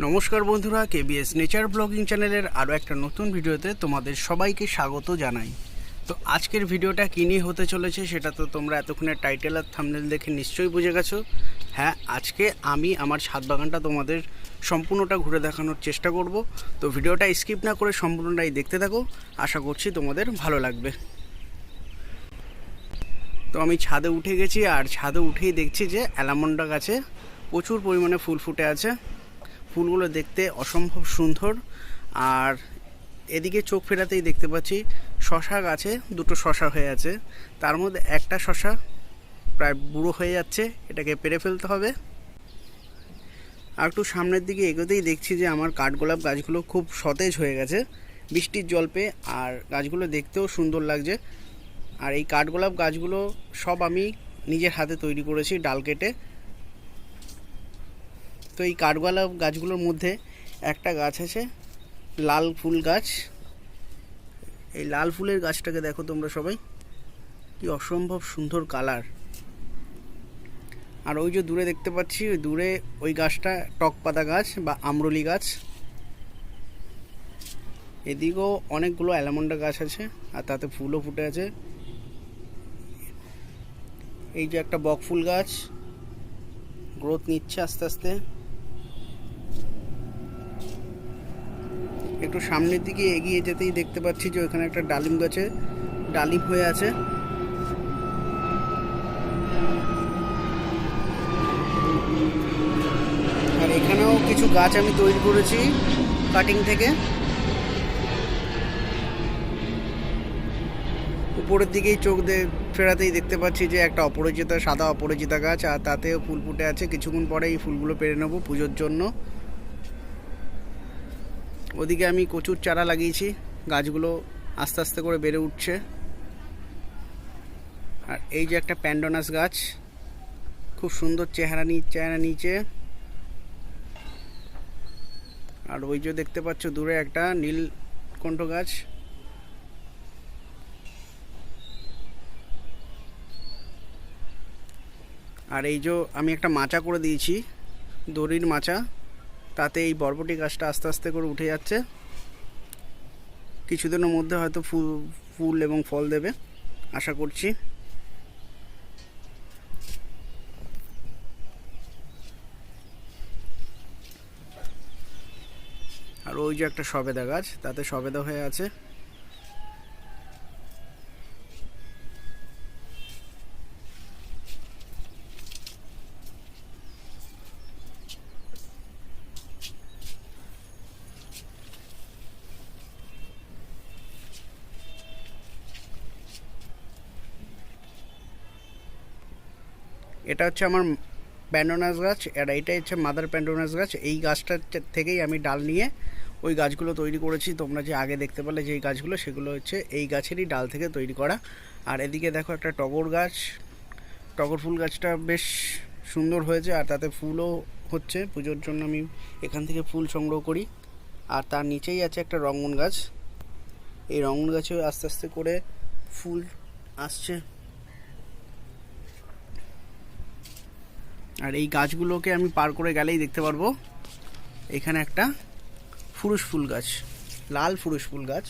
নমস্কার বন্ধুরা, KBS nature blogging চ্যানেলের আরও একটা নতুন ভিডিওতে তোমাদের সবাইকে স্বাগত জানাই। তো আজকের ভিডিওটা কী নিয়ে হতে চলেছে সেটা তো তোমরা এতক্ষণে টাইটেল আর থাম্বনেল দেখে নিশ্চয়ই বুঝে গেছো। হ্যাঁ, আজকে আমি আমার ছাদ বাগানটা তোমাদের সম্পূর্ণটা ঘুরে দেখানোর চেষ্টা করব। তো ভিডিওটা স্কিপ না করে সম্পূর্ণটাই দেখতে থাকো, আশা করছি তোমাদের ভালো লাগবে। তো আমি ছাদে উঠে গেছি, আর ছাদে উঠেই দেখছি যে অ্যালামন্ডা গাছে প্রচুর পরিমাণে ফুল ফুটে আছে। ফুলগুলো দেখতে অসম্ভব সুন্দর। আর এদিকে চোখ ফেরাতেই দেখতে পাচ্ছি শশা গাছে দুটো শশা হয়ে আছে, তার মধ্যে একটা শশা প্রায় বুড়ো হয়ে যাচ্ছে, এটাকে পেরে ফেলতে হবে। আর একটু সামনের দিকে এগোতেই দেখছি যে আমার কাঠগোলাপ গাছগুলো খুব সতেজ হয়ে গেছে বৃষ্টির জল পেয়ে, আর গাছগুলো দেখতেও সুন্দর লাগছে। আর এই কাঠগোলাপ গাছগুলো সব আমি নিজের হাতে তৈরি করেছি ডাল কেটে। তো এই কাঠগোলাপ গাছগুলোর মধ্যে একটা গাছ আছে লাল ফুল গাছ। এই লাল ফুলের গাছটাকে দেখো তোমরা সবাই, কি অসম্ভব সুন্দর কালার। আর ওই যে দূরে দেখতে পাচ্ছি, ওই দূরে ওই গাছটা টক পাতা গাছ বা আমরলি গাছ। এদিকেও অনেকগুলো অ্যালামন্ডা গাছ আছে, আর তাতে ফুলও ফুটে আছে। এই যে একটা বকফুল গাছ, গ্রোথ নিচ্ছে আস্তে আস্তে। একটু সামনের দিকে এগিয়ে যেতেই দেখতে পাচ্ছি যে ওখানে একটা ডালিম গাছে ডালিম হয়ে আছে। আর এখানেও কিছু গাছ আমি তৈরি করেছি কাটিং থেকে। উপরের দিকেই চোখ ফেরাতেই দেখতে পাচ্ছি যে একটা অপরাজিতা, সাদা অপরাজিতা গাছ, আর তাতেও ফুল ফুটে আছে। কিছুক্ষণ পরে এই ফুলগুলো পেরে নেবো পুজোর জন্য। ওদিকে আমি কচুর চারা লাগিয়েছি, গাছগুলো আস্তে আস্তে করে বেড়ে উঠছে। আর এই যে একটা প্যান্ডোনাস গাছ, খুব সুন্দর চেহারা নিচে। আর ওই যে দেখতে পাচ্ছ দূরে একটা নীলকণ্ঠ গাছ। আর এই যে আমি একটা মাচা করে দিয়েছি, দড়ির মাচা, তাতে এই বরবটি গাছটা আস্তে আস্তে করে উঠে যাচ্ছে। কিছুদিনের মধ্যে হয়তো ফুল এবং ফল দেবে আশা করছি। আর ওই যে একটা সবেদা গাছ, তাতে সবেদা হয়ে আছে। এটা হচ্ছে আমার প্যান্ডোনাস গাছ, আর এইটাই হচ্ছে মাদার প্যান্ডোনাস গাছ। এই গাছটার থেকেই আমি ডাল নিয়ে ওই গাছগুলো তৈরি করেছি। তোমরা যে আগে দেখতে পেলে যে এই গাছগুলো, সেগুলো হচ্ছে এই গাছেরই ডাল থেকে তৈরি করা। আর এদিকে দেখো একটা টগর গাছ, টগর ফুল গাছটা বেশ সুন্দর হয়েছে, আর তাতে ফুলও হচ্ছে। পুজোর জন্য আমি এখান থেকে ফুল সংগ্রহ করি। আর তার নিচেই আছে একটা রঙ্গন গাছ, এই রঙ্গন গাছে আস্তে আস্তে করে ফুল আসছে। আর এই গাছগুলোকে আমি পার করে গেলেই দেখতে পারবো এখানে একটা ফুরুষ ফুল গাছ, লাল ফুরুষ ফুল গাছ,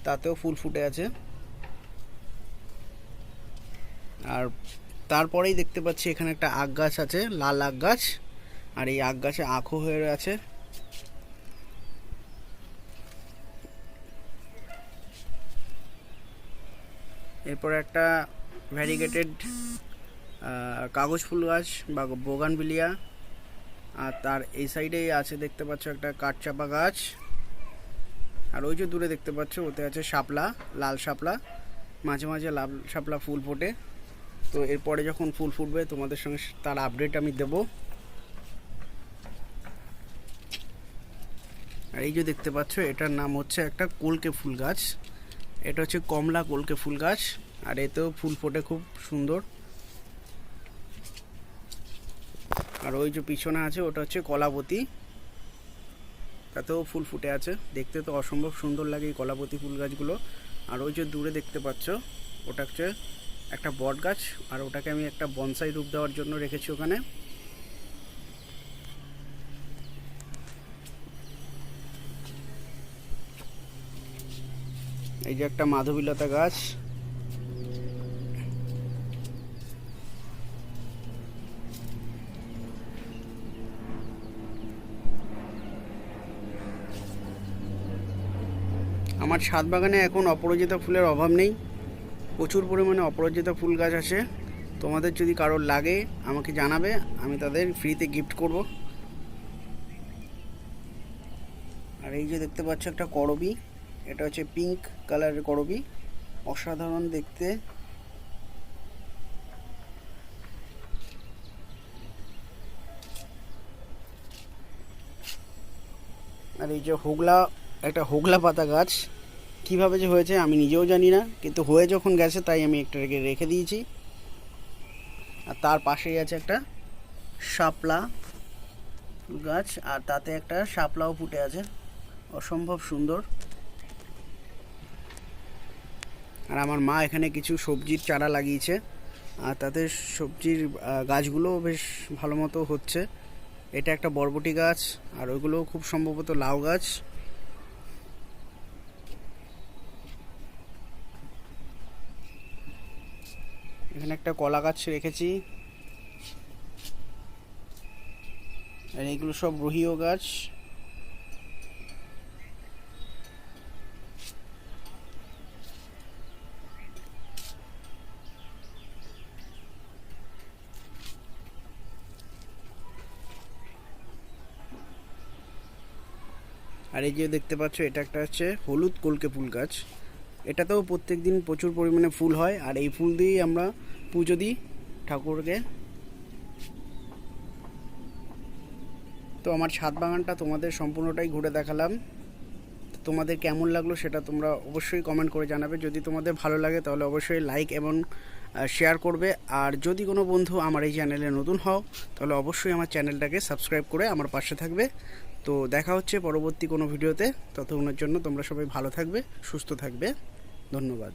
তাতেও ফুল ফুটে আছে। আর তারপরেই দেখতে পাচ্ছি এখানে একটা আখ গাছ আছে, লাল আখ গাছ, আর এই আখ গাছে আখও হয়ে আছে। এরপরে একটা ভ্যারিগেটেড কাগজ ফুল গাছ বা বোগানভিলিয়া। আর তার এই সাইডেই আছে দেখতে পাচ্ছ একটা কাঠচাপা গাছ। আর ওই যে দূরে দেখতে পাচ্ছ ওতে আছে শাপলা, লাল শাপলা, মাঝে মাঝে লাল শাপলা ফুল ফোটে। তো এরপরে যখন ফুল ফুটবে তোমাদের সঙ্গে তার আপডেট আমি দেব। আর এই যে দেখতে পাচ্ছ এটার নাম হচ্ছে একটা কলকে ফুল গাছ, এটা হচ্ছে কমলা কলকে ফুল গাছ। আর এতেও ফুল ফোটে খুব সুন্দর। আর ওই যে পিছনে আছে ওটা হচ্ছে কলাবতী, তাতেও ফুল ফুটে আছে। দেখতে তো অসম্ভব সুন্দর লাগে এই কলাবতী ফুল গাছগুলো। আর ওই যে দূরে দেখতে পাচ্ছ ওটা হচ্ছে একটা বট গাছ, আর ওটাকে আমি একটা বনসাই রূপ দেওয়ার জন্য রেখেছি ওখানে। এই যে একটা মাধবীলতা গাছ, আমার ছাদ বাগানে এখন অপরাজিতা ফুলের অভাব নেই, প্রচুর পরিমাণে অপরাজিতা ফুল গাছ আছে। তোমাদের যদি কারোর লাগে আমাকে জানাবে, আমি তাদের ফ্রিতে গিফট করব। আর এই যে দেখতে পাচ্ছ একটা করবী, এটা হচ্ছে পিঙ্ক কালারের করবী, অসাধারণ দেখতে। আর এই যে হোগলা, একটা হোগলা পাতা গাছ, কিভাবে যে হয়েছে আমি নিজেও জানি না, কিন্তু হয়ে যখন গেছে তাই আমি একটা রেখে দিয়েছি। আর তার পাশেই আছে একটা শাপলা গাছ, আর তাতে একটা শাপলাও ফুটে আছে, অসম্ভব সুন্দর। আর আমার মা এখানে কিছু সবজির চারা লাগিয়েছে, আর তাতে সবজির গাছগুলো বেশ ভালো মতো হচ্ছে। এটা একটা বরবটি গাছ, আর ওইগুলো খুব সম্ভবত লাউ গাছ। এখানে একটা কলা গাছ রেখেছি, আর এইগুলো সব রহিও গাছ। আর এই যে দেখতে পাচ্ছ এটা একটা হচ্ছে হলুদ কলকে ফুল গাছ, এটাতেও প্রত্যেক দিন প্রচুর পরিমাণে ফুল হয়, আর এই ফুল দিয়েই আমরা পুজো দিই ঠাকুরকে। তো আমার ছাদ বাগানটা তোমাদের সম্পূর্ণটাই ঘুরে দেখালাম, তোমাদের কেমন লাগলো সেটা তোমরা অবশ্যই কমেন্ট করে জানাবে। যদি তোমাদের ভালো লাগে তাহলে অবশ্যই লাইক এবং শেয়ার করবে। আর যদি কোনো বন্ধু আমার এই চ্যানেলে নতুন হও তাহলে অবশ্যই আমার চ্যানেলটাকে সাবস্ক্রাইব করে আমার পাশে থাকবে। তো দেখা হচ্ছে পরবর্তী কোনো ভিডিওতে, ততক্ষণের জন্য তোমরা সবাই ভালো থাকবে, সুস্থ থাকবে, ধন্যবাদ।